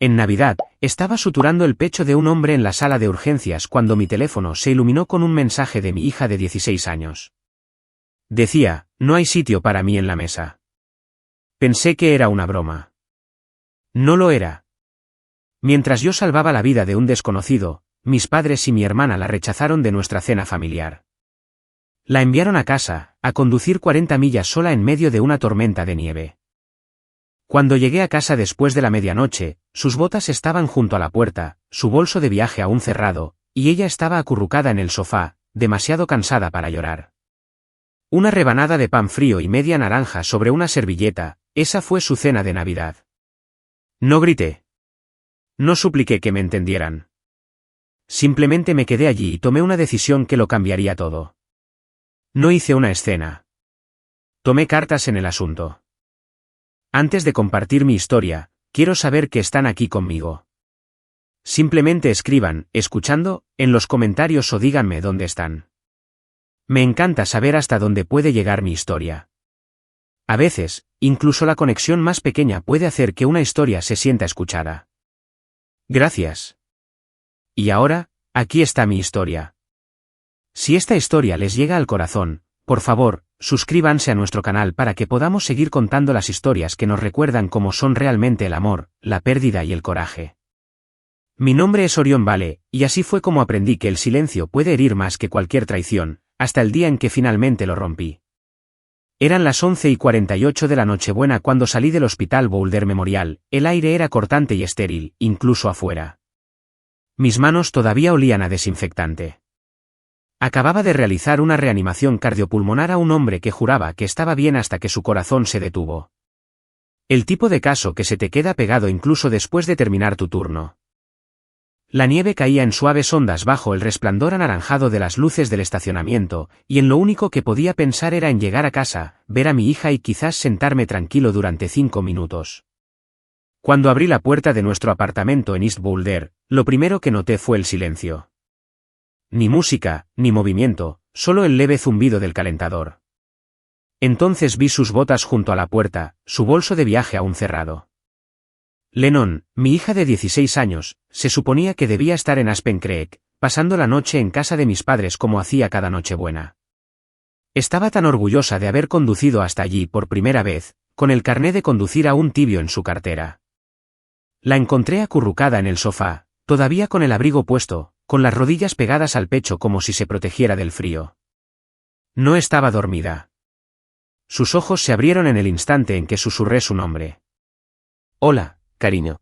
En Navidad, estaba suturando el pecho de un hombre en la sala de urgencias cuando mi teléfono se iluminó con un mensaje de mi hija de 16 años. Decía, no hay sitio para mí en la mesa. Pensé que era una broma. No lo era. Mientras yo salvaba la vida de un desconocido, mis padres y mi hermana la rechazaron de nuestra cena familiar. La enviaron a casa, a conducir 40 millas sola en medio de una tormenta de nieve. Cuando llegué a casa después de la medianoche, sus botas estaban junto a la puerta, su bolso de viaje aún cerrado, y ella estaba acurrucada en el sofá, demasiado cansada para llorar. Una rebanada de pan frío y media naranja sobre una servilleta, esa fue su cena de Navidad. No grité. No supliqué que me entendieran. Simplemente me quedé allí y tomé una decisión que lo cambiaría todo. No hice una escena. Tomé cartas en el asunto. Antes de compartir mi historia, quiero saber que están aquí conmigo. Simplemente escriban, escuchando, en los comentarios o díganme dónde están. Me encanta saber hasta dónde puede llegar mi historia. A veces, incluso la conexión más pequeña puede hacer que una historia se sienta escuchada. Gracias. Y ahora, aquí está mi historia. Si esta historia les llega al corazón, por favor, suscríbanse a nuestro canal para que podamos seguir contando las historias que nos recuerdan cómo son realmente el amor, la pérdida y el coraje. Mi nombre es Orión Vale, y así fue como aprendí que el silencio puede herir más que cualquier traición, hasta el día en que finalmente lo rompí. Eran las 11:48 de la Nochebuena cuando salí del Hospital Boulder Memorial, el aire era cortante y estéril, incluso afuera. Mis manos todavía olían a desinfectante. Acababa de realizar una reanimación cardiopulmonar a un hombre que juraba que estaba bien hasta que su corazón se detuvo. El tipo de caso que se te queda pegado incluso después de terminar tu turno. La nieve caía en suaves ondas bajo el resplandor anaranjado de las luces del estacionamiento, y en lo único que podía pensar era en llegar a casa, ver a mi hija y quizás sentarme tranquilo durante 5 minutos. Cuando abrí la puerta de nuestro apartamento en East Boulder, lo primero que noté fue el silencio. Ni música, ni movimiento, solo el leve zumbido del calentador. Entonces vi sus botas junto a la puerta, su bolso de viaje aún cerrado. Lennon, mi hija de 16 años, se suponía que debía estar en Aspen Creek, pasando la noche en casa de mis padres como hacía cada Nochebuena. Estaba tan orgullosa de haber conducido hasta allí por primera vez, con el carné de conducir aún tibio en su cartera. La encontré acurrucada en el sofá, todavía con el abrigo puesto, con las rodillas pegadas al pecho como si se protegiera del frío. No estaba dormida. Sus ojos se abrieron en el instante en que susurré su nombre. Hola, cariño.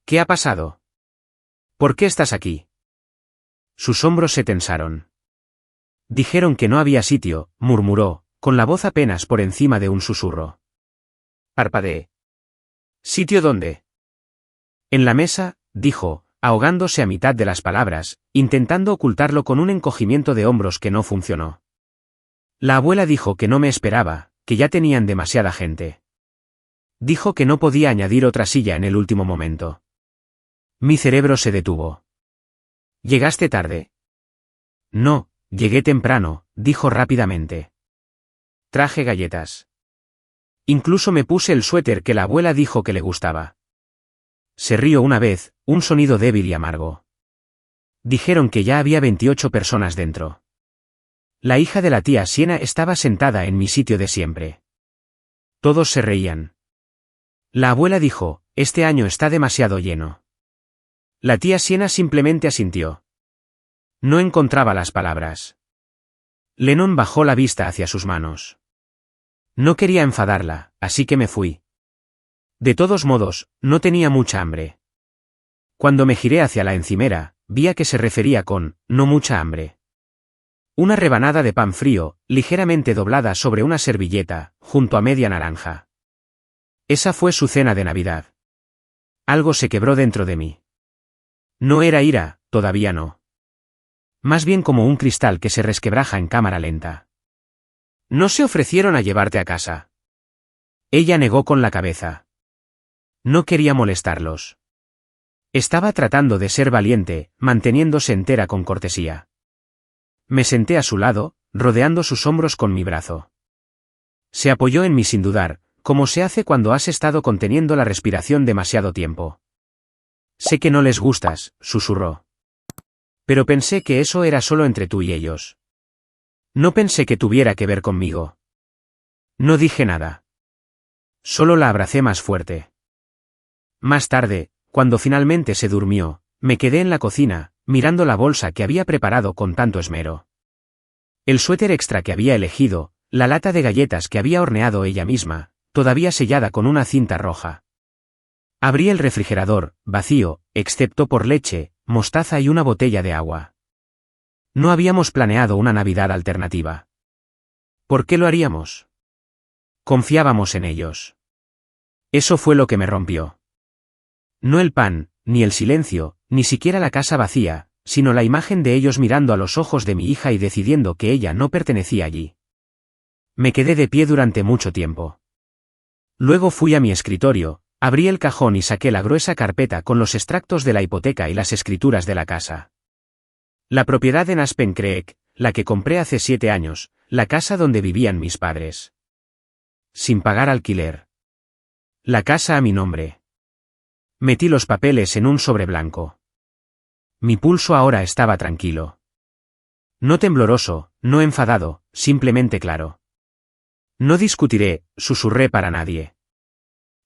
¿Qué ha pasado? ¿Por qué estás aquí? Sus hombros se tensaron. Dijeron que no había sitio, murmuró, con la voz apenas por encima de un susurro. Parpadeé. ¿Sitio dónde? En la mesa, dijo, ahogándose a mitad de las palabras, intentando ocultarlo con un encogimiento de hombros que no funcionó. La abuela dijo que no me esperaba, que ya tenían demasiada gente. Dijo que no podía añadir otra silla en el último momento. Mi cerebro se detuvo. ¿Llegaste tarde? No, llegué temprano, dijo rápidamente. Traje galletas. Incluso me puse el suéter que la abuela dijo que le gustaba. Se rió una vez, un sonido débil y amargo. Dijeron que ya había 28 personas dentro. La hija de la tía Siena estaba sentada en mi sitio de siempre. Todos se reían. La abuela dijo, este año está demasiado lleno. La tía Siena simplemente asintió. No encontraba las palabras. Lennon bajó la vista hacia sus manos. No quería enfadarla, así que me fui. De todos modos, no tenía mucha hambre. Cuando me giré hacia la encimera, vi a qué se refería con, no mucha hambre. Una rebanada de pan frío, ligeramente doblada sobre una servilleta, junto a media naranja. Esa fue su cena de Navidad. Algo se quebró dentro de mí. No era ira, todavía no. Más bien como un cristal que se resquebraja en cámara lenta. ¿No se ofrecieron a llevarte a casa? Ella negó con la cabeza. No quería molestarlos. Estaba tratando de ser valiente, manteniéndose entera con cortesía. Me senté a su lado, rodeando sus hombros con mi brazo. Se apoyó en mí sin dudar, como se hace cuando has estado conteniendo la respiración demasiado tiempo. Sé que no les gustas, susurró. Pero pensé que eso era solo entre tú y ellos. No pensé que tuviera que ver conmigo. No dije nada. Solo la abracé más fuerte. Más tarde, cuando finalmente se durmió, me quedé en la cocina, mirando la bolsa que había preparado con tanto esmero. El suéter extra que había elegido, la lata de galletas que había horneado ella misma, todavía sellada con una cinta roja. Abrí el refrigerador, vacío, excepto por leche, mostaza y una botella de agua. No habíamos planeado una Navidad alternativa. ¿Por qué lo haríamos? Confiábamos en ellos. Eso fue lo que me rompió. No el pan, ni el silencio, ni siquiera la casa vacía, sino la imagen de ellos mirando a los ojos de mi hija y decidiendo que ella no pertenecía allí. Me quedé de pie durante mucho tiempo. Luego fui a mi escritorio, abrí el cajón y saqué la gruesa carpeta con los extractos de la hipoteca y las escrituras de la casa. La propiedad en Aspen Creek, la que compré hace 7 años, la casa donde vivían mis padres. Sin pagar alquiler. La casa a mi nombre. Metí los papeles en un sobre blanco. Mi pulso ahora estaba tranquilo. No tembloroso, no enfadado, simplemente claro. No discutiré, susurré para nadie.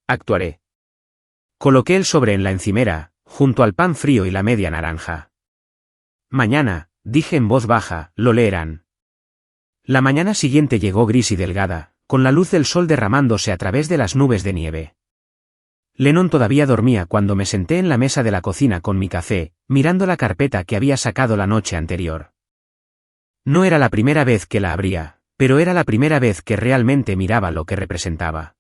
Actuaré. Coloqué el sobre en la encimera, junto al pan frío y la media naranja. Mañana, dije en voz baja, lo leerán. La mañana siguiente llegó gris y delgada, con la luz del sol derramándose a través de las nubes de nieve. Lennon todavía dormía cuando me senté en la mesa de la cocina con mi café, mirando la carpeta que había sacado la noche anterior. No era la primera vez que la abría, pero era la primera vez que realmente miraba lo que representaba.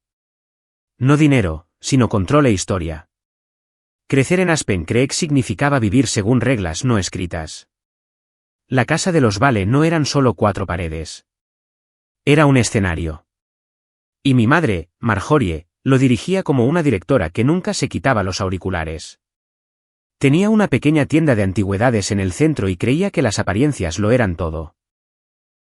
No dinero, sino control e historia. Crecer en Aspen Creek significaba vivir según reglas no escritas. La casa de los Vale no eran solo 4 paredes. Era un escenario. Y mi madre, Marjorie, lo dirigía como una directora que nunca se quitaba los auriculares. Tenía una pequeña tienda de antigüedades en el centro y creía que las apariencias lo eran todo.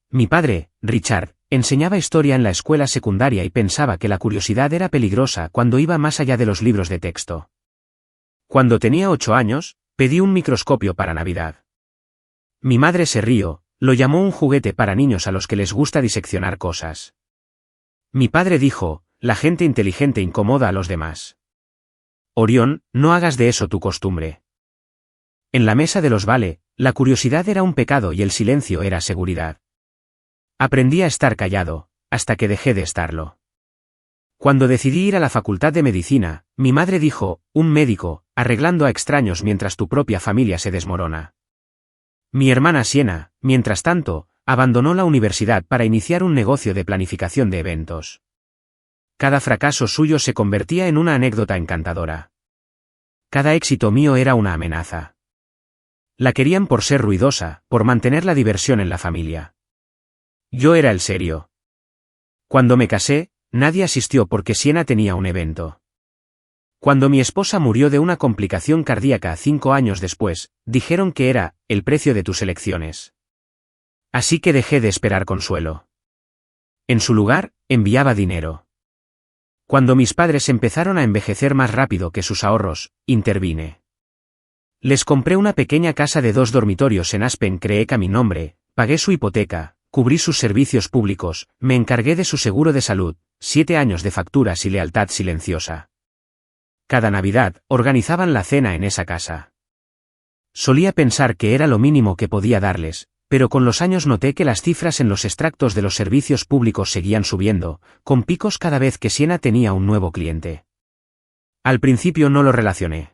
Mi padre, Richard, enseñaba historia en la escuela secundaria y pensaba que la curiosidad era peligrosa cuando iba más allá de los libros de texto. Cuando tenía 8 años, pedí un microscopio para Navidad. Mi madre se rió, lo llamó un juguete para niños a los que les gusta diseccionar cosas. Mi padre dijo, la gente inteligente incomoda a los demás. Orión, no hagas de eso tu costumbre. En la mesa de los Vale, la curiosidad era un pecado y el silencio era seguridad. Aprendí a estar callado, hasta que dejé de estarlo. Cuando decidí ir a la facultad de medicina, mi madre dijo, un médico, arreglando a extraños mientras tu propia familia se desmorona. Mi hermana Siena, mientras tanto, abandonó la universidad para iniciar un negocio de planificación de eventos. Cada fracaso suyo se convertía en una anécdota encantadora. Cada éxito mío era una amenaza. La querían por ser ruidosa, por mantener la diversión en la familia. Yo era el serio. Cuando me casé, nadie asistió porque Siena tenía un evento. Cuando mi esposa murió de una complicación cardíaca 5 años después, dijeron que era el precio de tus elecciones. Así que dejé de esperar consuelo. En su lugar, enviaba dinero. Cuando mis padres empezaron a envejecer más rápido que sus ahorros, intervine. Les compré una pequeña casa de 2 dormitorios en Aspen Creek a mi nombre, pagué su hipoteca, cubrí sus servicios públicos, me encargué de su seguro de salud, 7 años de facturas y lealtad silenciosa. Cada Navidad, organizaban la cena en esa casa. Solía pensar que era lo mínimo que podía darles, pero con los años noté que las cifras en los extractos de los servicios públicos seguían subiendo, con picos cada vez que Siena tenía un nuevo cliente. Al principio no lo relacioné.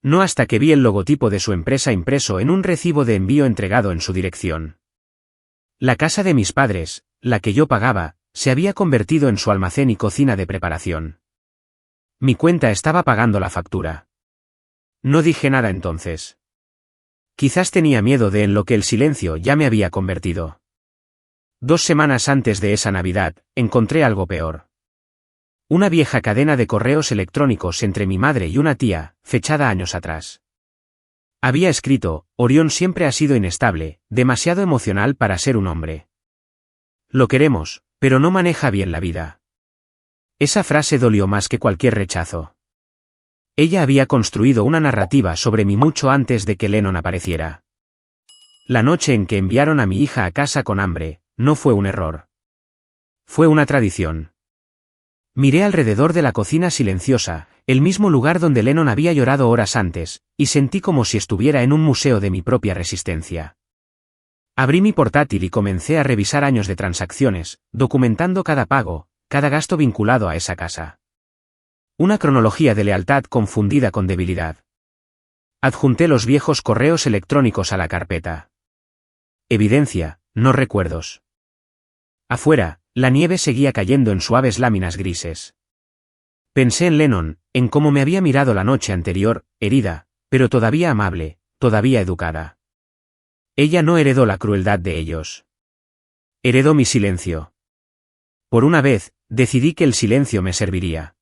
No hasta que vi el logotipo de su empresa impreso en un recibo de envío entregado en su dirección. La casa de mis padres, la que yo pagaba, se había convertido en su almacén y cocina de preparación. Mi cuenta estaba pagando la factura. No dije nada entonces. Quizás tenía miedo de en lo que el silencio ya me había convertido. 2 semanas antes de esa Navidad, encontré algo peor. Una vieja cadena de correos electrónicos entre mi madre y una tía, fechada años atrás. Había escrito, Orión siempre ha sido inestable, demasiado emocional para ser un hombre. Lo queremos, pero no maneja bien la vida. Esa frase dolió más que cualquier rechazo. Ella había construido una narrativa sobre mí mucho antes de que Lennon apareciera. La noche en que enviaron a mi hija a casa con hambre, no fue un error. Fue una tradición. Miré alrededor de la cocina silenciosa, el mismo lugar donde Lennon había llorado horas antes, y sentí como si estuviera en un museo de mi propia resistencia. Abrí mi portátil y comencé a revisar años de transacciones, documentando cada pago, cada gasto vinculado a esa casa. Una cronología de lealtad confundida con debilidad. Adjunté los viejos correos electrónicos a la carpeta. Evidencia, no recuerdos. Afuera, la nieve seguía cayendo en suaves láminas grises. Pensé en Lennon, en cómo me había mirado la noche anterior, herida, pero todavía amable, todavía educada. Ella no heredó la crueldad de ellos. Heredó mi silencio. Por una vez, decidí que el silencio me serviría.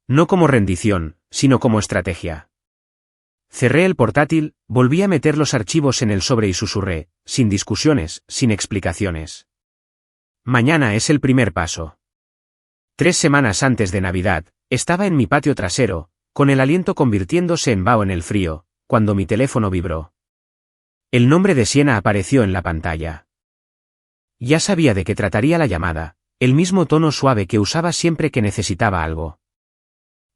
No como rendición, sino como estrategia. Cerré el portátil, volví a meter los archivos en el sobre y susurré, sin discusiones, sin explicaciones. Mañana es el primer paso. 3 semanas antes de Navidad, estaba en mi patio trasero, con el aliento convirtiéndose en vaho en el frío, cuando mi teléfono vibró. El nombre de Siena apareció en la pantalla. Ya sabía de qué trataría la llamada, el mismo tono suave que usaba siempre que necesitaba algo.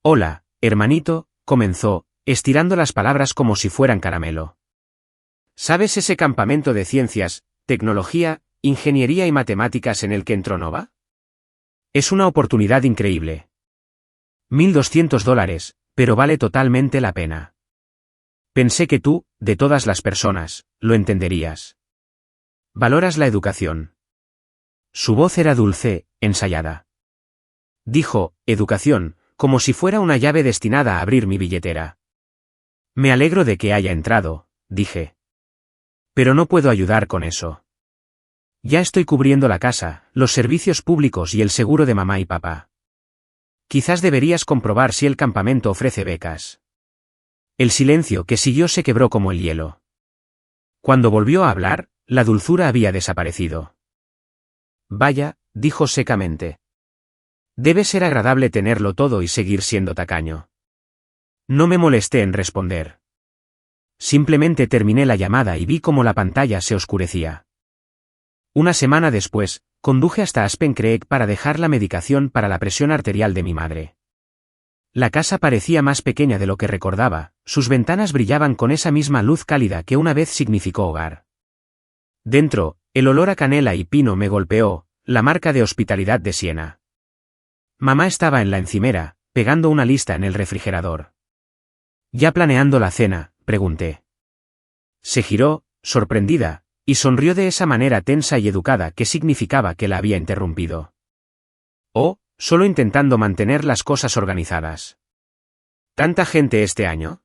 Hola, hermanito, comenzó, estirando las palabras como si fueran caramelo. ¿Sabes ese campamento de ciencias, tecnología, ingeniería y matemáticas en el que entró Nova? Es una oportunidad increíble. $1.200, pero vale totalmente la pena. Pensé que tú, de todas las personas, lo entenderías. Valoras la educación. Su voz era dulce, ensayada. Dijo, educación, como si fuera una llave destinada a abrir mi billetera. Me alegro de que haya entrado, dije. Pero no puedo ayudar con eso. Ya estoy cubriendo la casa, los servicios públicos y el seguro de mamá y papá. Quizás deberías comprobar si el campamento ofrece becas. El silencio que siguió se quebró como el hielo. Cuando volvió a hablar, la dulzura había desaparecido. Vaya, dijo secamente. Debe ser agradable tenerlo todo y seguir siendo tacaño. No me molesté en responder. Simplemente terminé la llamada y vi cómo la pantalla se oscurecía. Una semana después, conduje hasta Aspen Creek para dejar la medicación para la presión arterial de mi madre. La casa parecía más pequeña de lo que recordaba, sus ventanas brillaban con esa misma luz cálida que una vez significó hogar. Dentro, el olor a canela y pino me golpeó, la marca de hospitalidad de Siena. Mamá estaba en la encimera, pegando una lista en el refrigerador. ¿Ya planeando la cena?, pregunté. Se giró, sorprendida, y sonrió de esa manera tensa y educada que significaba que la había interrumpido. Oh, solo intentando mantener las cosas organizadas. ¿Tanta gente este año?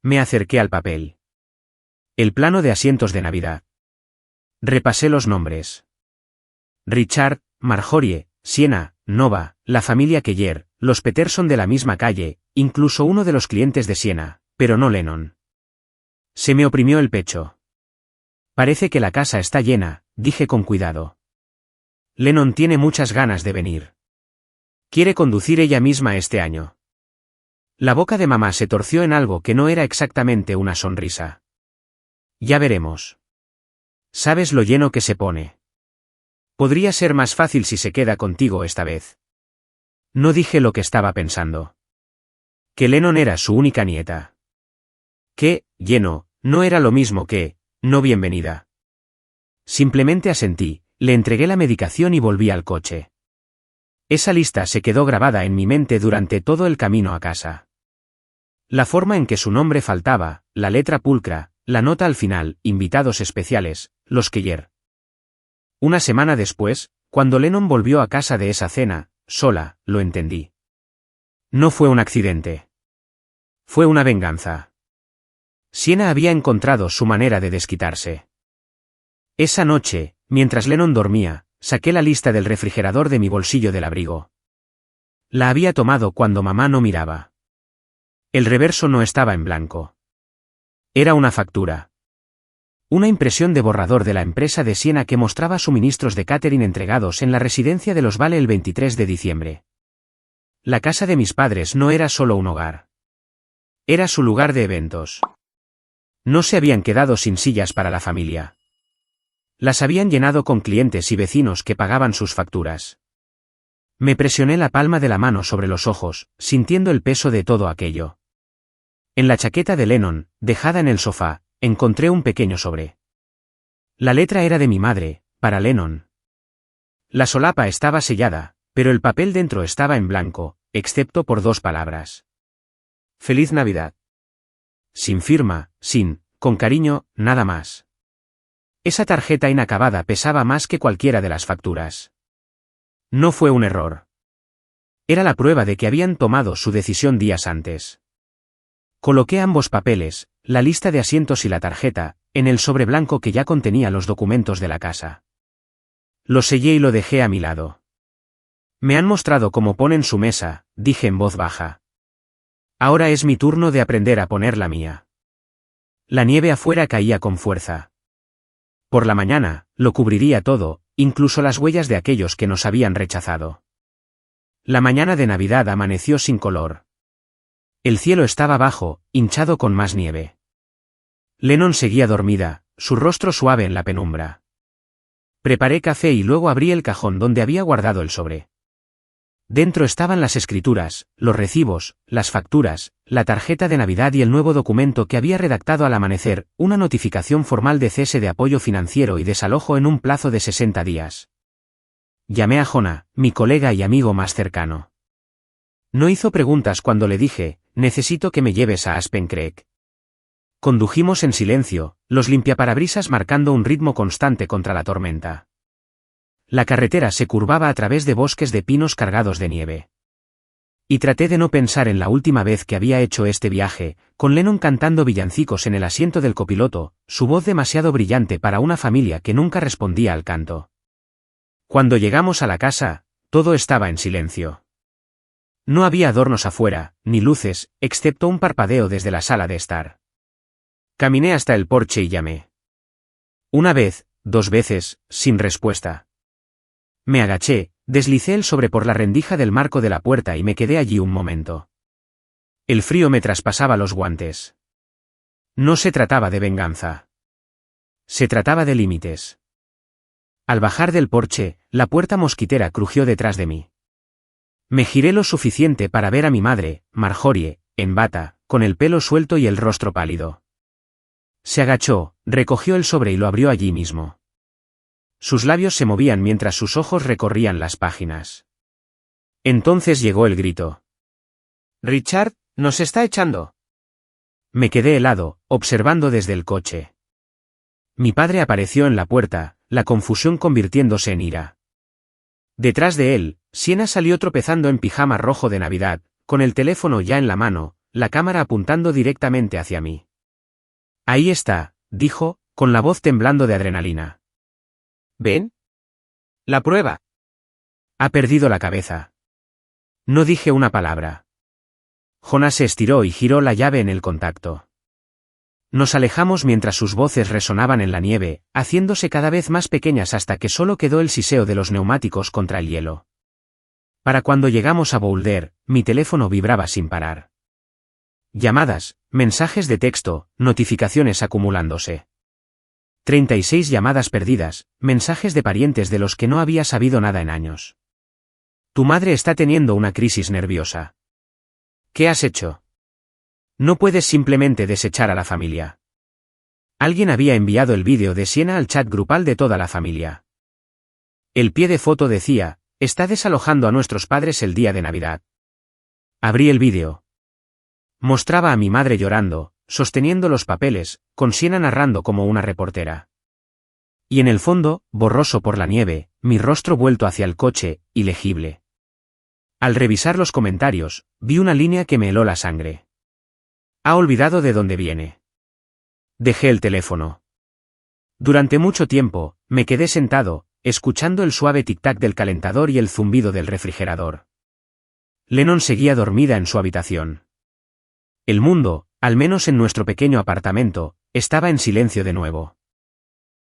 Me acerqué al papel. El plano de asientos de Navidad. Repasé los nombres. Richard, Marjorie, Siena, Nova, la familia Keller, los Peterson de la misma calle, incluso uno de los clientes de Siena, pero no Lennon. Se me oprimió el pecho. Parece que la casa está llena, dije con cuidado. Lennon tiene muchas ganas de venir. Quiere conducir ella misma este año. La boca de mamá se torció en algo que no era exactamente una sonrisa. Ya veremos. ¿Sabes lo lleno que se pone? Podría ser más fácil si se queda contigo esta vez. No dije lo que estaba pensando. Que Lennon era su única nieta. Que, lleno, no era lo mismo que, no bienvenida. Simplemente asentí, le entregué la medicación y volví al coche. Esa lista se quedó grabada en mi mente durante todo el camino a casa. La forma en que su nombre faltaba, la letra pulcra, la nota al final, invitados especiales, los Keller. Una semana después, cuando Lennon volvió a casa de esa cena, sola, lo entendí. No fue un accidente. Fue una venganza. Siena había encontrado su manera de desquitarse. Esa noche, mientras Lennon dormía, saqué la lista del refrigerador de mi bolsillo del abrigo. La había tomado cuando mamá no miraba. El reverso no estaba en blanco. Era una factura. Una impresión de borrador de la empresa de Siena que mostraba suministros de catering entregados en la residencia de los Vale el 23 de diciembre. La casa de mis padres no era solo un hogar. Era su lugar de eventos. No se habían quedado sin sillas para la familia. Las habían llenado con clientes y vecinos que pagaban sus facturas. Me presioné la palma de la mano sobre los ojos, sintiendo el peso de todo aquello. En la chaqueta de Lennon, dejada en el sofá, encontré un pequeño sobre. La letra era de mi madre, para Lennon. La solapa estaba sellada, pero el papel dentro estaba en blanco, excepto por 2 palabras. Feliz Navidad. Sin firma, con cariño, nada más. Esa tarjeta inacabada pesaba más que cualquiera de las facturas. No fue un error. Era la prueba de que habían tomado su decisión días antes. Coloqué ambos papeles, la lista de asientos y la tarjeta, en el sobre blanco que ya contenía los documentos de la casa. Lo sellé y lo dejé a mi lado. Me han mostrado cómo ponen su mesa, dije en voz baja. Ahora es mi turno de aprender a poner la mía. La nieve afuera caía con fuerza. Por la mañana, lo cubriría todo, incluso las huellas de aquellos que nos habían rechazado. La mañana de Navidad amaneció sin color. El cielo estaba bajo, hinchado con más nieve. Lennon seguía dormida, su rostro suave en la penumbra. Preparé café y luego abrí el cajón donde había guardado el sobre. Dentro estaban las escrituras, los recibos, las facturas, la tarjeta de Navidad y el nuevo documento que había redactado al amanecer, una notificación formal de cese de apoyo financiero y desalojo en un plazo de 60 días. Llamé a Jonah, mi colega y amigo más cercano. No hizo preguntas cuando le dije, necesito que me lleves a Aspen Creek. Condujimos en silencio, los limpiaparabrisas marcando un ritmo constante contra la tormenta. La carretera se curvaba a través de bosques de pinos cargados de nieve. Y traté de no pensar en la última vez que había hecho este viaje, con Lennon cantando villancicos en el asiento del copiloto, su voz demasiado brillante para una familia que nunca respondía al canto. Cuando llegamos a la casa, todo estaba en silencio. No había adornos afuera, ni luces, excepto un parpadeo desde la sala de estar. Caminé hasta el porche y llamé. 1 vez, 2 veces, sin respuesta. Me agaché, deslicé el sobre por la rendija del marco de la puerta y me quedé allí un momento. El frío me traspasaba los guantes. No se trataba de venganza. Se trataba de límites. Al bajar del porche, la puerta mosquitera crujió detrás de mí. Me giré lo suficiente para ver a mi madre, Marjorie, en bata, con el pelo suelto y el rostro pálido. Se agachó, recogió el sobre y lo abrió allí mismo. Sus labios se movían mientras sus ojos recorrían las páginas. Entonces llegó el grito. «Richard, nos está echando». Me quedé helado, observando desde el coche. Mi padre apareció en la puerta, la confusión convirtiéndose en ira. Detrás de él, Sienna salió tropezando en pijama rojo de Navidad, con el teléfono ya en la mano, la cámara apuntando directamente hacia mí. «Ahí está», dijo, con la voz temblando de adrenalina. «¿Ven? La prueba». Ha perdido la cabeza. No dije una palabra. Jonah se estiró y giró la llave en el contacto. Nos alejamos mientras sus voces resonaban en la nieve, haciéndose cada vez más pequeñas hasta que solo quedó el siseo de los neumáticos contra el hielo. Para cuando llegamos a Boulder, mi teléfono vibraba sin parar. Llamadas, mensajes de texto, notificaciones acumulándose. 36 llamadas perdidas, mensajes de parientes de los que no había sabido nada en años. Tu madre está teniendo una crisis nerviosa. ¿Qué has hecho? No puedes simplemente desechar a la familia. Alguien había enviado el vídeo de Sienna al chat grupal de toda la familia. El pie de foto decía, está desalojando a nuestros padres el día de Navidad. Abrí el vídeo. Mostraba a mi madre llorando, sosteniendo los papeles, con Sienna narrando como una reportera. Y en el fondo, borroso por la nieve, mi rostro vuelto hacia el coche, ilegible. Al revisar los comentarios, vi una línea que me heló la sangre. Ha olvidado de dónde viene. Dejé el teléfono. Durante mucho tiempo, me quedé sentado, escuchando el suave tic-tac del calentador y el zumbido del refrigerador. Lennon seguía dormida en su habitación. El mundo, al menos en nuestro pequeño apartamento, estaba en silencio de nuevo.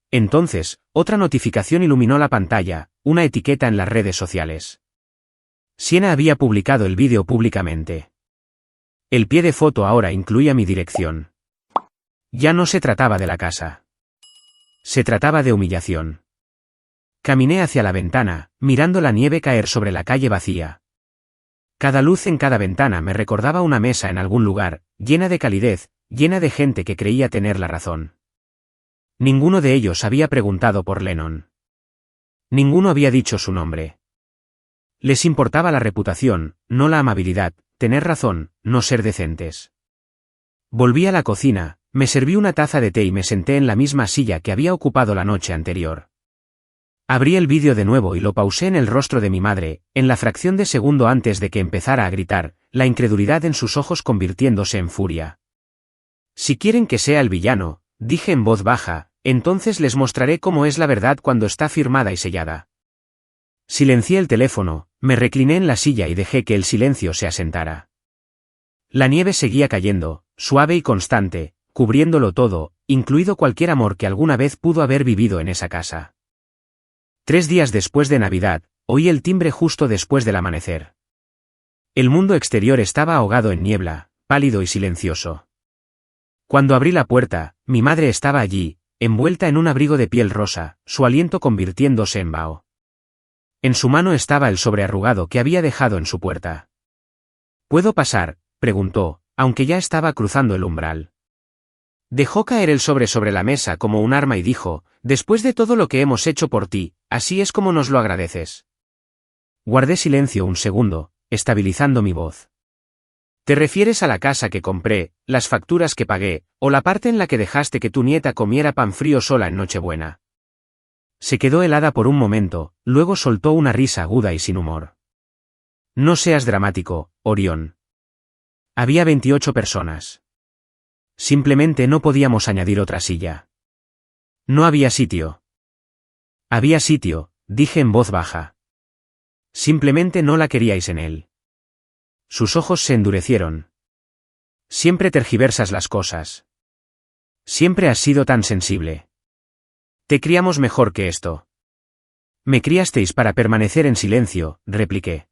Entonces, otra notificación iluminó la pantalla, una etiqueta en las redes sociales. Siena había publicado el vídeo públicamente. El pie de foto ahora incluía mi dirección. Ya no se trataba de la casa. Se trataba de humillación. Caminé hacia la ventana, mirando la nieve caer sobre la calle vacía. Cada luz en cada ventana me recordaba una mesa en algún lugar, llena de calidez, llena de gente que creía tener la razón. Ninguno de ellos había preguntado por Lennon. Ninguno había dicho su nombre. Les importaba la reputación, no la amabilidad, tener razón, no ser decentes. Volví a la cocina, me serví una taza de té y me senté en la misma silla que había ocupado la noche anterior. Abrí el vídeo de nuevo y lo pausé en el rostro de mi madre, en la fracción de segundo antes de que empezara a gritar, la incredulidad en sus ojos convirtiéndose en furia. Si quieren que sea el villano, dije en voz baja, entonces les mostraré cómo es la verdad cuando está firmada y sellada. Silencié el teléfono, me recliné en la silla y dejé que el silencio se asentara. La nieve seguía cayendo, suave y constante, cubriéndolo todo, incluido cualquier amor que alguna vez pudo haber vivido en esa casa. 3 días después de Navidad, oí el timbre justo después del amanecer. El mundo exterior estaba ahogado en niebla, pálido y silencioso. Cuando abrí la puerta, mi madre estaba allí, envuelta en un abrigo de piel rosa, su aliento convirtiéndose en vaho. En su mano estaba el sobre arrugado que había dejado en su puerta. ¿Puedo pasar?, preguntó, aunque ya estaba cruzando el umbral. Dejó caer el sobre la mesa como un arma y dijo, después de todo lo que hemos hecho por ti, así es como nos lo agradeces. Guardé silencio un segundo, estabilizando mi voz. ¿Te refieres a la casa que compré, las facturas que pagué, o la parte en la que dejaste que tu nieta comiera pan frío sola en Nochebuena? Se quedó helada por un momento, luego soltó una risa aguda y sin humor. No seas dramático, Orión. Había 28 personas. Simplemente no podíamos añadir otra silla. No había sitio. Había sitio, dije en voz baja. Simplemente no la queríais en él. Sus ojos se endurecieron. Siempre tergiversas las cosas. Siempre has sido tan sensible. Te criamos mejor que esto. Me criasteis para permanecer en silencio, repliqué.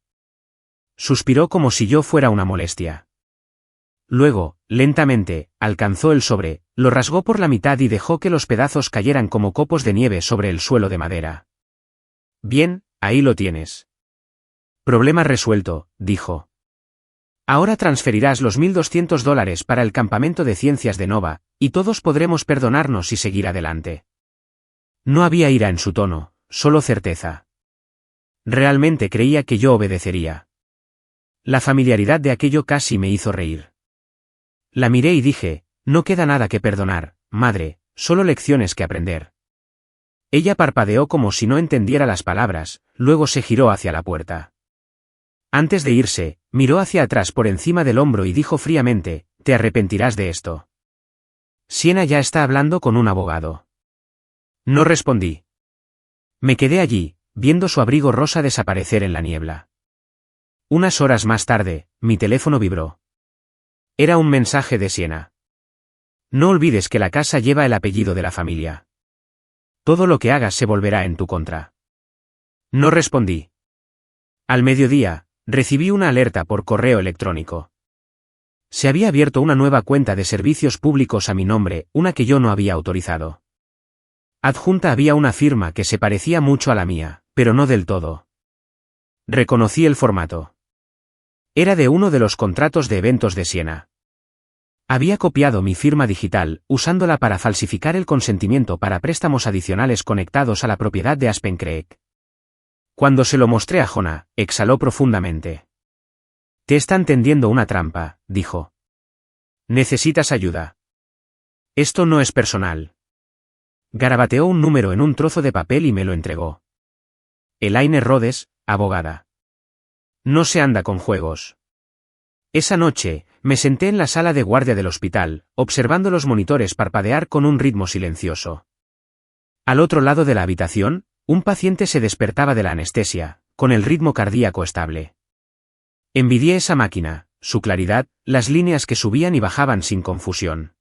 Suspiró como si yo fuera una molestia. Luego, lentamente, alcanzó el sobre, lo rasgó por la mitad y dejó que los pedazos cayeran como copos de nieve sobre el suelo de madera. Bien, ahí lo tienes. Problema resuelto, dijo. Ahora transferirás los $1.200 para el campamento de ciencias de Nova, y todos podremos perdonarnos y seguir adelante. No había ira en su tono, solo certeza. Realmente creía que yo obedecería. La familiaridad de aquello casi me hizo reír. La miré y dije, no queda nada que perdonar, madre, solo lecciones que aprender. Ella parpadeó como si no entendiera las palabras, luego se giró hacia la puerta. Antes de irse, miró hacia atrás por encima del hombro y dijo fríamente, te arrepentirás de esto. Siena ya está hablando con un abogado. No respondí. Me quedé allí, viendo su abrigo rosa desaparecer en la niebla. Unas horas más tarde, mi teléfono vibró. Era un mensaje de Siena. No olvides que la casa lleva el apellido de la familia. Todo lo que hagas se volverá en tu contra. No respondí. Al mediodía, recibí una alerta por correo electrónico. Se había abierto una nueva cuenta de servicios públicos a mi nombre, una que yo no había autorizado. Adjunta había una firma que se parecía mucho a la mía, pero no del todo. Reconocí el formato. Era de uno de los contratos de eventos de Siena. Había copiado mi firma digital, usándola para falsificar el consentimiento para préstamos adicionales conectados a la propiedad de Aspen Creek. Cuando se lo mostré a Jonah, exhaló profundamente. Te están tendiendo una trampa, dijo. Necesitas ayuda. Esto no es personal. Garabateó un número en un trozo de papel y me lo entregó. Elaine Rhodes, abogada. No se anda con juegos. Esa noche, me senté en la sala de guardia del hospital, observando los monitores parpadear con un ritmo silencioso. Al otro lado de la habitación, un paciente se despertaba de la anestesia, con el ritmo cardíaco estable. Envidié esa máquina, su claridad, las líneas que subían y bajaban sin confusión.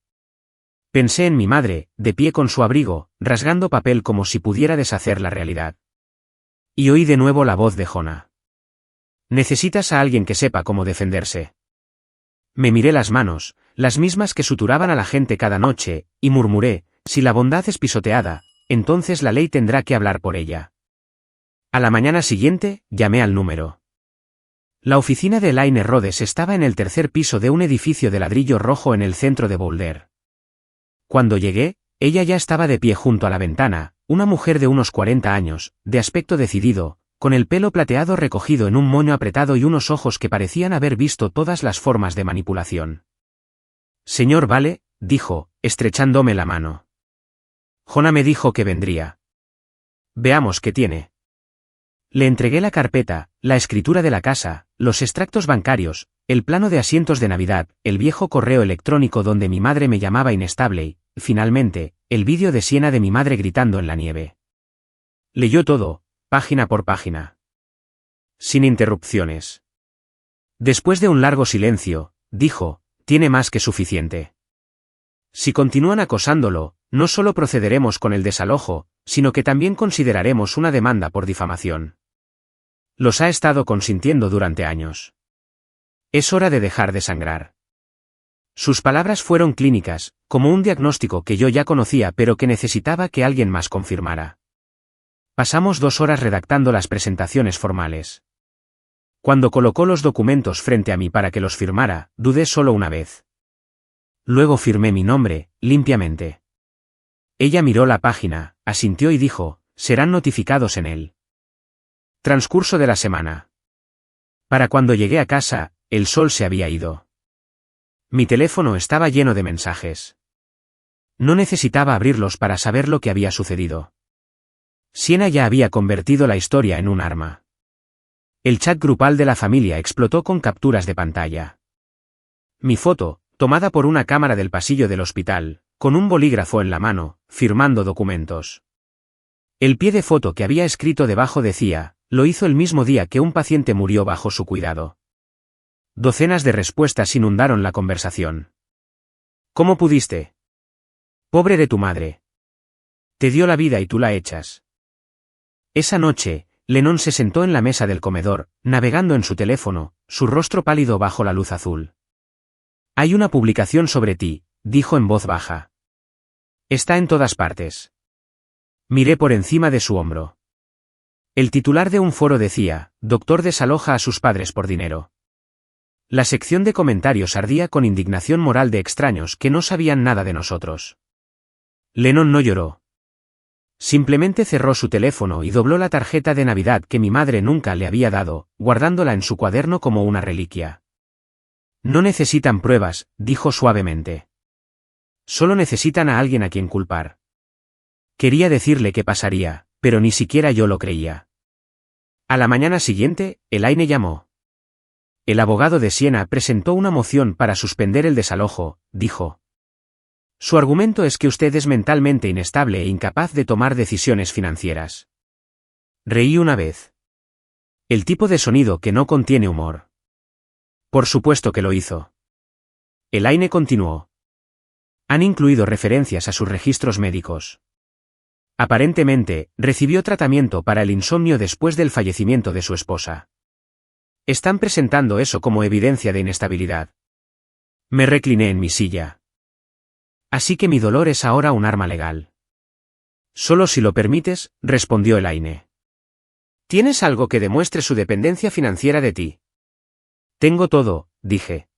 Pensé en mi madre, de pie con su abrigo, rasgando papel como si pudiera deshacer la realidad. Y oí de nuevo la voz de Jonah. Necesitas a alguien que sepa cómo defenderse. Me miré las manos, las mismas que suturaban a la gente cada noche, y murmuré, si la bondad es pisoteada, entonces la ley tendrá que hablar por ella. A la mañana siguiente, llamé al número. La oficina de Elaine Rhodes estaba en el tercer piso de un edificio de ladrillo rojo en el centro de Boulder. Cuando llegué, ella ya estaba de pie junto a la ventana, una mujer de unos 40 años, de aspecto decidido, con el pelo plateado recogido en un moño apretado y unos ojos que parecían haber visto todas las formas de manipulación. Señor Vale, dijo, estrechándome la mano. Jonah me dijo que vendría. Veamos qué tiene. Le entregué la carpeta, la escritura de la casa, los extractos bancarios, el plano de asientos de Navidad, el viejo correo electrónico donde mi madre me llamaba inestable y, finalmente, el vídeo de Siena de mi madre gritando en la nieve. Leyó todo, página por página. Sin interrupciones. Después de un largo silencio, dijo, tiene más que suficiente. Si continúan acosándolo, no solo procederemos con el desalojo, sino que también consideraremos una demanda por difamación. Los ha estado consintiendo durante años. Es hora de dejar de sangrar. Sus palabras fueron clínicas, como un diagnóstico que yo ya conocía pero que necesitaba que alguien más confirmara. Pasamos 2 horas redactando las presentaciones formales. Cuando colocó los documentos frente a mí para que los firmara, dudé solo una vez. Luego firmé mi nombre, limpiamente. Ella miró la página, asintió y dijo, serán notificados en él. Transcurso de la semana. Para cuando llegué a casa, el sol se había ido. Mi teléfono estaba lleno de mensajes. No necesitaba abrirlos para saber lo que había sucedido. Siena ya había convertido la historia en un arma. El chat grupal de la familia explotó con capturas de pantalla. Mi foto, tomada por una cámara del pasillo del hospital, con un bolígrafo en la mano, firmando documentos. El pie de foto que había escrito debajo decía, lo hizo el mismo día que un paciente murió bajo su cuidado. Docenas de respuestas inundaron la conversación. ¿Cómo pudiste? Pobre de tu madre. Te dio la vida y tú la echas. Esa noche, Lennon se sentó en la mesa del comedor, navegando en su teléfono, su rostro pálido bajo la luz azul. Hay una publicación sobre ti, dijo en voz baja. Está en todas partes. Miré por encima de su hombro. El titular de un foro decía, doctor desaloja a sus padres por dinero. La sección de comentarios ardía con indignación moral de extraños que no sabían nada de nosotros. Lennon no lloró. Simplemente cerró su teléfono y dobló la tarjeta de Navidad que mi madre nunca le había dado, guardándola en su cuaderno como una reliquia. No necesitan pruebas, dijo suavemente. Solo necesitan a alguien a quien culpar. Quería decirle qué pasaría, pero ni siquiera yo lo creía. A la mañana siguiente, Elaine llamó. El abogado de Siena presentó una moción para suspender el desalojo, dijo. Su argumento es que usted es mentalmente inestable e incapaz de tomar decisiones financieras. Reí una vez. El tipo de sonido que no contiene humor. Por supuesto que lo hizo. Elaine continuó. Han incluido referencias a sus registros médicos. Aparentemente, recibió tratamiento para el insomnio después del fallecimiento de su esposa. Están presentando eso como evidencia de inestabilidad. Me recliné en mi silla. Así que mi dolor es ahora un arma legal. Solo si lo permites, respondió Elaine. ¿Tienes algo que demuestre su dependencia financiera de ti? Tengo todo, dije.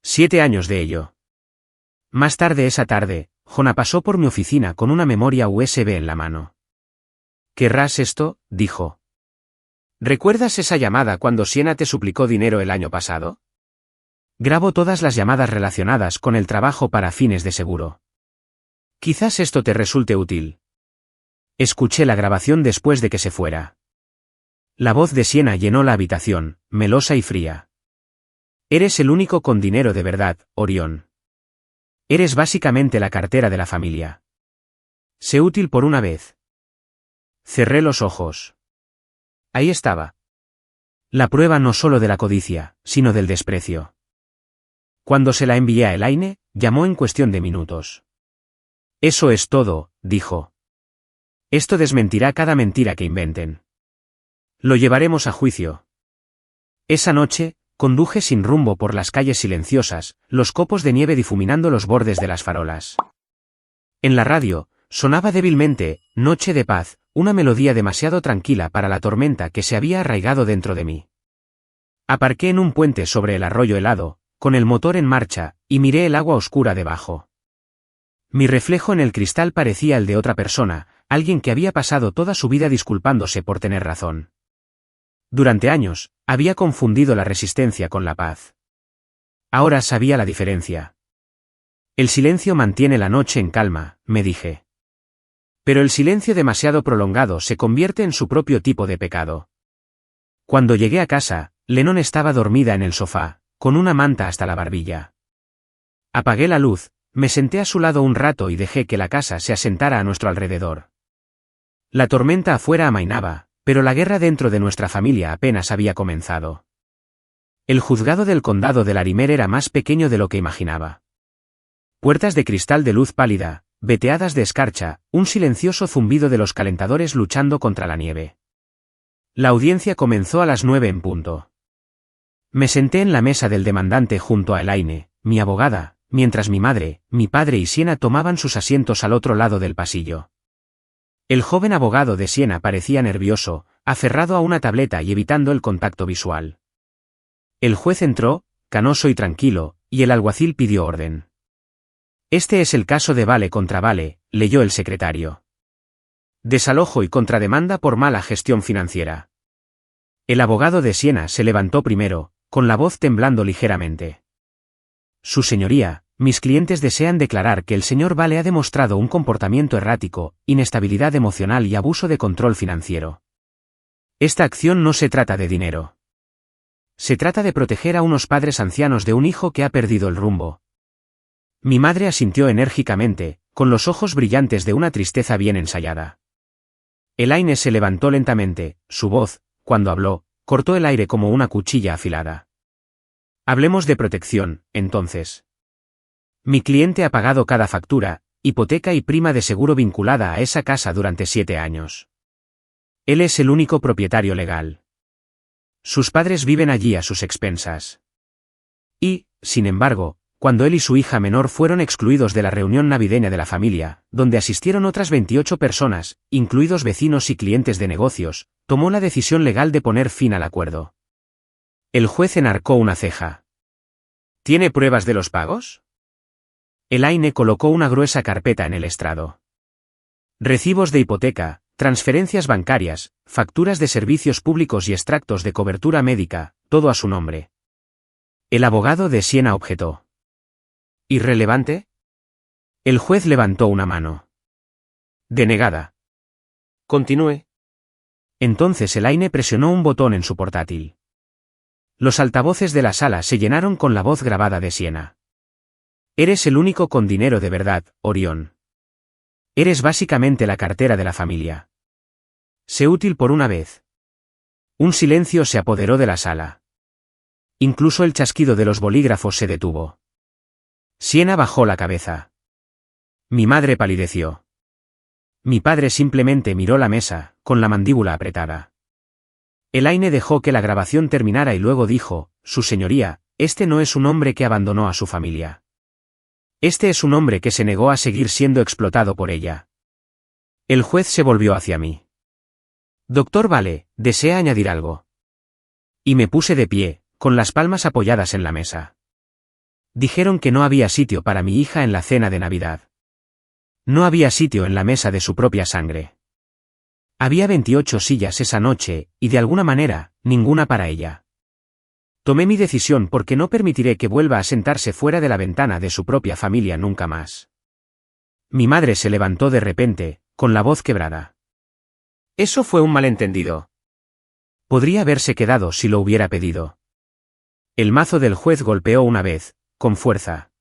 7 años de ello. Más tarde esa tarde, Jonah pasó por mi oficina con una memoria USB en la mano. ¿Querrás esto?, dijo. ¿Recuerdas esa llamada cuando Siena te suplicó dinero el año pasado? Grabo todas las llamadas relacionadas con el trabajo para fines de seguro. Quizás esto te resulte útil. Escuché la grabación después de que se fuera. La voz de Siena llenó la habitación, melosa y fría. Eres el único con dinero de verdad, Orión. Eres básicamente la cartera de la familia. Sé útil por una vez. Cerré los ojos. Ahí estaba. La prueba no solo de la codicia, sino del desprecio. Cuando se la envié a Elaine, llamó en cuestión de minutos. Eso es todo, dijo. Esto desmentirá cada mentira que inventen. Lo llevaremos a juicio. Esa noche, conduje sin rumbo por las calles silenciosas, los copos de nieve difuminando los bordes de las farolas. En la radio, sonaba débilmente, Noche de paz, una melodía demasiado tranquila para la tormenta que se había arraigado dentro de mí. Aparqué en un puente sobre el arroyo helado, con el motor en marcha, y miré el agua oscura debajo. Mi reflejo en el cristal parecía el de otra persona, alguien que había pasado toda su vida disculpándose por tener razón. Durante años, había confundido la resistencia con la paz. Ahora sabía la diferencia. El silencio mantiene la noche en calma, me dije. Pero el silencio demasiado prolongado se convierte en su propio tipo de pecado. Cuando llegué a casa, Lennon estaba dormida en el sofá, con una manta hasta la barbilla. Apagué la luz, me senté a su lado un rato y dejé que la casa se asentara a nuestro alrededor. La tormenta afuera amainaba, pero la guerra dentro de nuestra familia apenas había comenzado. El juzgado del condado de Larimer era más pequeño de lo que imaginaba. Puertas de cristal de luz pálida, veteadas de escarcha, un silencioso zumbido de los calentadores luchando contra la nieve. La audiencia comenzó a las 9 en punto. Me senté en la mesa del demandante junto a Elaine, mi abogada, mientras mi madre, mi padre y Siena tomaban sus asientos al otro lado del pasillo. El joven abogado de Siena parecía nervioso, aferrado a una tableta y evitando el contacto visual. El juez entró, canoso y tranquilo, y el alguacil pidió orden. Este es el caso de Vale contra Vale, leyó el secretario. Desalojo y contrademanda por mala gestión financiera. El abogado de Siena se levantó primero, con la voz temblando ligeramente. Su señoría, mis clientes desean declarar que el señor Vale ha demostrado un comportamiento errático, inestabilidad emocional y abuso de control financiero. Esta acción no se trata de dinero. Se trata de proteger a unos padres ancianos de un hijo que ha perdido el rumbo. Mi madre asintió enérgicamente, con los ojos brillantes de una tristeza bien ensayada. Elaine se levantó lentamente, su voz, cuando habló, cortó el aire como una cuchilla afilada. Hablemos de protección, entonces. Mi cliente ha pagado cada factura, hipoteca y prima de seguro vinculada a esa casa durante 7 años. Él es el único propietario legal. Sus padres viven allí a sus expensas. Y, sin embargo, cuando él y su hija menor fueron excluidos de la reunión navideña de la familia, donde asistieron otras 28 personas, incluidos vecinos y clientes de negocios, tomó la decisión legal de poner fin al acuerdo. El juez enarcó una ceja. ¿Tiene pruebas de los pagos? Elaine colocó una gruesa carpeta en el estrado. Recibos de hipoteca, transferencias bancarias, facturas de servicios públicos y extractos de cobertura médica, todo a su nombre. El abogado de Siena objetó. ¿Irrelevante? El juez levantó una mano. Denegada. Continúe. Entonces Elaine presionó un botón en su portátil. Los altavoces de la sala se llenaron con la voz grabada de Siena. Eres el único con dinero de verdad, Orión. Eres básicamente la cartera de la familia. Sé útil por una vez. Un silencio se apoderó de la sala. Incluso el chasquido de los bolígrafos se detuvo. Siena bajó la cabeza. Mi madre palideció. Mi padre simplemente miró la mesa, con la mandíbula apretada. Elaine dejó que la grabación terminara y luego dijo, Su señoría, este no es un hombre que abandonó a su familia. Este es un hombre que se negó a seguir siendo explotado por ella. El juez se volvió hacia mí. Doctor Vale, ¿desea añadir algo? Y me puse de pie, con las palmas apoyadas en la mesa. Dijeron que no había sitio para mi hija en la cena de Navidad. No había sitio en la mesa de su propia sangre. Había 28 sillas esa noche, y de alguna manera, ninguna para ella. Tomé mi decisión porque no permitiré que vuelva a sentarse fuera de la ventana de su propia familia nunca más. Mi madre se levantó de repente, con la voz quebrada. Eso fue un malentendido. Podría haberse quedado si lo hubiera pedido. El mazo del juez golpeó una vez, con fuerza.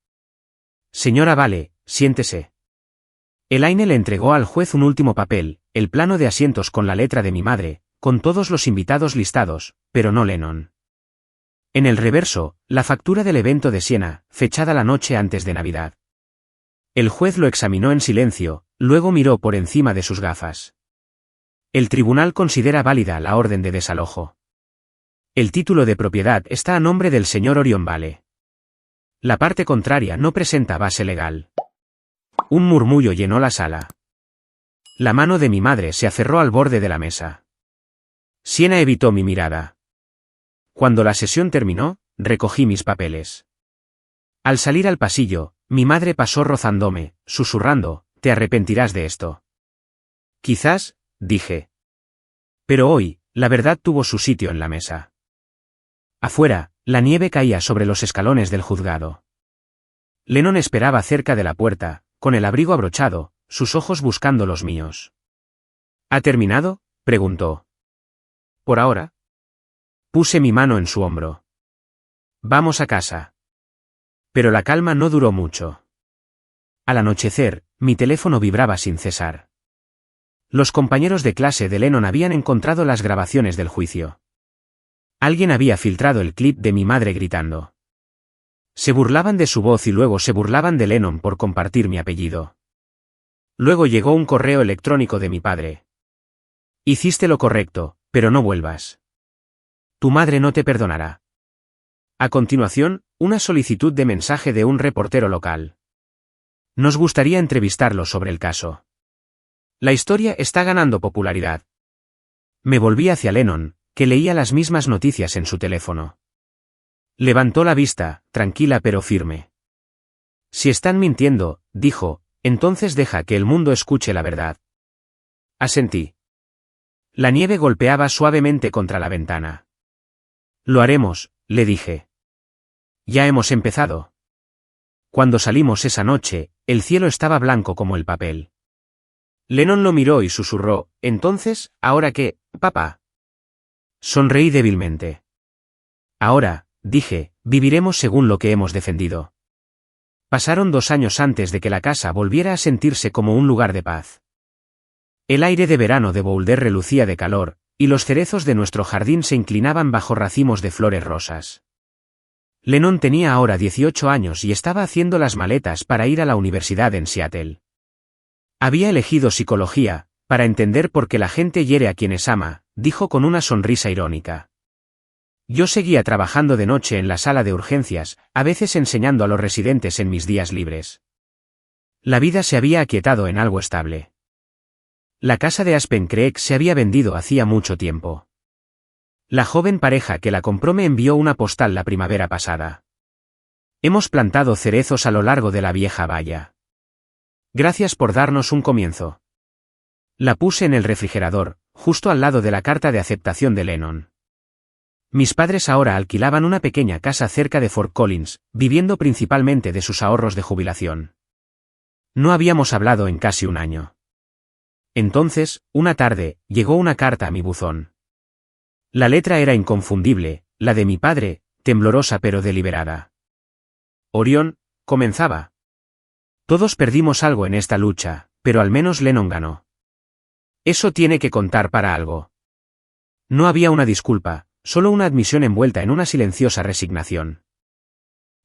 Señora Vale, siéntese. Elaine le entregó al juez un último papel, el plano de asientos con la letra de mi madre, con todos los invitados listados, pero no Lennon. En el reverso, la factura del evento de Siena, fechada la noche antes de Navidad. El juez lo examinó en silencio, luego miró por encima de sus gafas. El tribunal considera válida la orden de desalojo. El título de propiedad está a nombre del señor Orion Vale. La parte contraria no presenta base legal. Un murmullo llenó la sala. La mano de mi madre se aferró al borde de la mesa. Siena evitó mi mirada. Cuando la sesión terminó, recogí mis papeles. Al salir al pasillo, mi madre pasó rozándome, susurrando, «Te arrepentirás de esto». Quizás, dije. Pero hoy, la verdad tuvo su sitio en la mesa. Afuera, la nieve caía sobre los escalones del juzgado. Lennon esperaba cerca de la puerta, con el abrigo abrochado, sus ojos buscando los míos. ¿Ha terminado?, preguntó. Por ahora. Puse mi mano en su hombro. Vamos a casa. Pero la calma no duró mucho. Al anochecer, mi teléfono vibraba sin cesar. Los compañeros de clase de Lennon habían encontrado las grabaciones del juicio. Alguien había filtrado el clip de mi madre gritando. Se burlaban de su voz y luego se burlaban de Lennon por compartir mi apellido. Luego llegó un correo electrónico de mi padre. Hiciste lo correcto, pero no vuelvas. Tu madre no te perdonará. A continuación, una solicitud de mensaje de un reportero local. Nos gustaría entrevistarlo sobre el caso. La historia está ganando popularidad. Me volví hacia Lennon, que leía las mismas noticias en su teléfono. Levantó la vista, tranquila pero firme. Si están mintiendo, dijo, entonces deja que el mundo escuche la verdad. Asentí. La nieve golpeaba suavemente contra la ventana. Lo haremos, le dije. Ya hemos empezado. Cuando salimos esa noche, el cielo estaba blanco como el papel. Lennon lo miró y susurró, entonces, ¿ahora qué, papá? Sonreí débilmente. Ahora, dije, viviremos según lo que hemos defendido. Pasaron 2 años antes de que la casa volviera a sentirse como un lugar de paz. El aire de verano de Boulder relucía de calor, y los cerezos de nuestro jardín se inclinaban bajo racimos de flores rosas. Lennon tenía ahora 18 años y estaba haciendo las maletas para ir a la universidad en Seattle. Había elegido psicología, para entender por qué la gente hiere a quienes ama, dijo con una sonrisa irónica. Yo seguía trabajando de noche en la sala de urgencias, a veces enseñando a los residentes en mis días libres. La vida se había aquietado en algo estable. La casa de Aspen Creek se había vendido hacía mucho tiempo. La joven pareja que la compró me envió una postal la primavera pasada. Hemos plantado cerezos a lo largo de la vieja valla. Gracias por darnos un comienzo. La puse en el refrigerador, justo al lado de la carta de aceptación de Lennon. Mis padres ahora alquilaban una pequeña casa cerca de Fort Collins, viviendo principalmente de sus ahorros de jubilación. No habíamos hablado en casi un año. Entonces, una tarde, llegó una carta a mi buzón. La letra era inconfundible, la de mi padre, temblorosa pero deliberada. Orión, comenzaba. Todos perdimos algo en esta lucha, pero al menos Lennon ganó. Eso tiene que contar para algo. No había una disculpa, solo una admisión envuelta en una silenciosa resignación.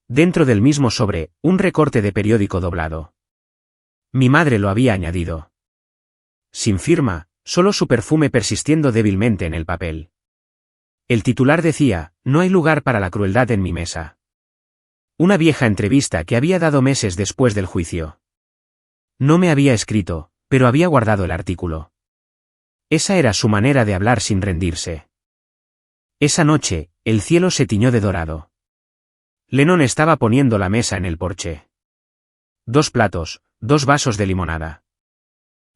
Dentro del mismo sobre, un recorte de periódico doblado. Mi madre lo había añadido. Sin firma, solo su perfume persistiendo débilmente en el papel. El titular decía, no hay lugar para la crueldad en mi mesa. Una vieja entrevista que había dado meses después del juicio. No me había escrito, pero había guardado el artículo. Esa era su manera de hablar sin rendirse. Esa noche, el cielo se tiñó de dorado. Lennon estaba poniendo la mesa en el porche. 2 platos, 2 vasos de limonada.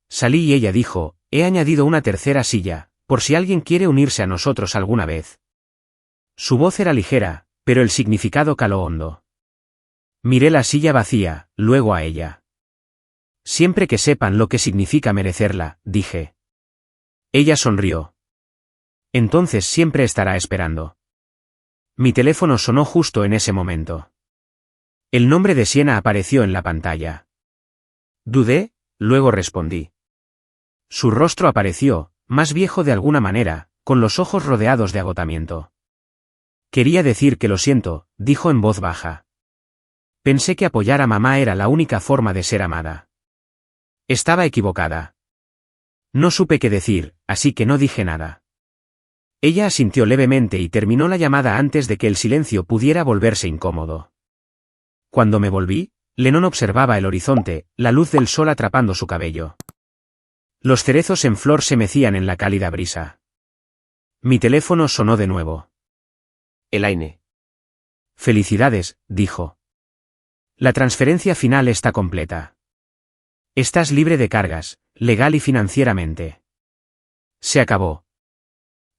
Salí y ella dijo, he añadido una tercera silla, por si alguien quiere unirse a nosotros alguna vez. Su voz era ligera, pero el significado caló hondo. Miré la silla vacía, luego a ella. Siempre que sepan lo que significa merecerla, dije. Ella sonrió. Entonces siempre estará esperando. Mi teléfono sonó justo en ese momento. El nombre de Siena apareció en la pantalla. Dudé, luego respondí. Su rostro apareció, más viejo de alguna manera, con los ojos rodeados de agotamiento. Quería decir que lo siento, dijo en voz baja. Pensé que apoyar a mamá era la única forma de ser amada. Estaba equivocada. No supe qué decir, así que no dije nada. Ella asintió levemente y terminó la llamada antes de que el silencio pudiera volverse incómodo. Cuando me volví, Lennon observaba el horizonte, la luz del sol atrapando su cabello. Los cerezos en flor se mecían en la cálida brisa. Mi teléfono sonó de nuevo. Elaine. Felicidades, dijo. La transferencia final está completa. Estás libre de cargas, legal y financieramente. Se acabó.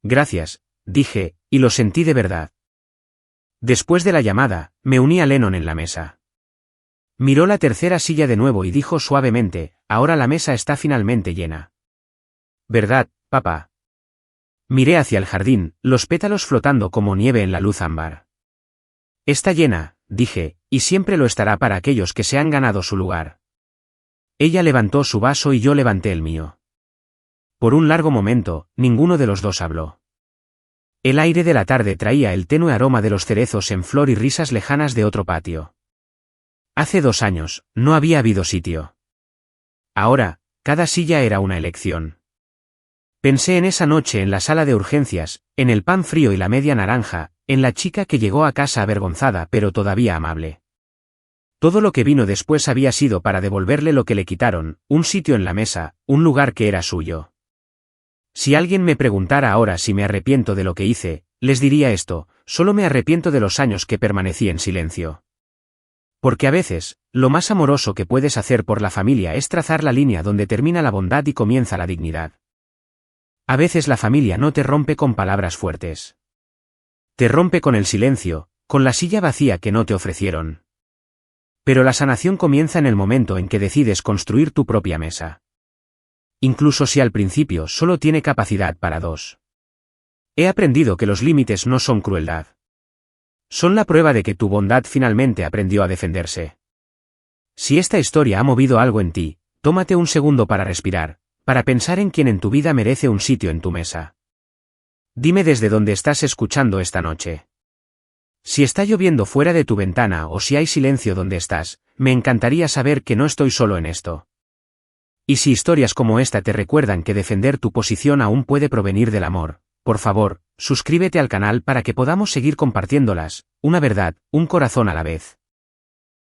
Gracias, dije, y lo sentí de verdad. Después de la llamada, me uní a Lennon en la mesa. Miró la tercera silla de nuevo y dijo suavemente, ahora la mesa está finalmente llena. ¿Verdad, papá? Miré hacia el jardín, los pétalos flotando como nieve en la luz ámbar. Está llena, dije, y siempre lo estará para aquellos que se han ganado su lugar. Ella levantó su vaso y yo levanté el mío. Por un largo momento, ninguno de los dos habló. El aire de la tarde traía el tenue aroma de los cerezos en flor y risas lejanas de otro patio. Hace 2 años, no había habido sitio. Ahora, cada silla era una elección. Pensé en esa noche en la sala de urgencias, en el pan frío y la media naranja, en la chica que llegó a casa avergonzada pero todavía amable. Todo lo que vino después había sido para devolverle lo que le quitaron, un sitio en la mesa, un lugar que era suyo. Si alguien me preguntara ahora si me arrepiento de lo que hice, les diría esto, solo me arrepiento de los años que permanecí en silencio. Porque a veces, lo más amoroso que puedes hacer por la familia es trazar la línea donde termina la bondad y comienza la dignidad. A veces la familia no te rompe con palabras fuertes. Te rompe con el silencio, con la silla vacía que no te ofrecieron. Pero la sanación comienza en el momento en que decides construir tu propia mesa. Incluso si al principio solo tiene capacidad para 2. He aprendido que los límites no son crueldad. Son la prueba de que tu bondad finalmente aprendió a defenderse. Si esta historia ha movido algo en ti, tómate un segundo para respirar, para pensar en quién en tu vida merece un sitio en tu mesa. Dime desde dónde estás escuchando esta noche. Si está lloviendo fuera de tu ventana o si hay silencio donde estás, me encantaría saber que no estoy solo en esto. Y si historias como esta te recuerdan que defender tu posición aún puede provenir del amor, por favor, suscríbete al canal para que podamos seguir compartiéndolas, una verdad, un corazón a la vez.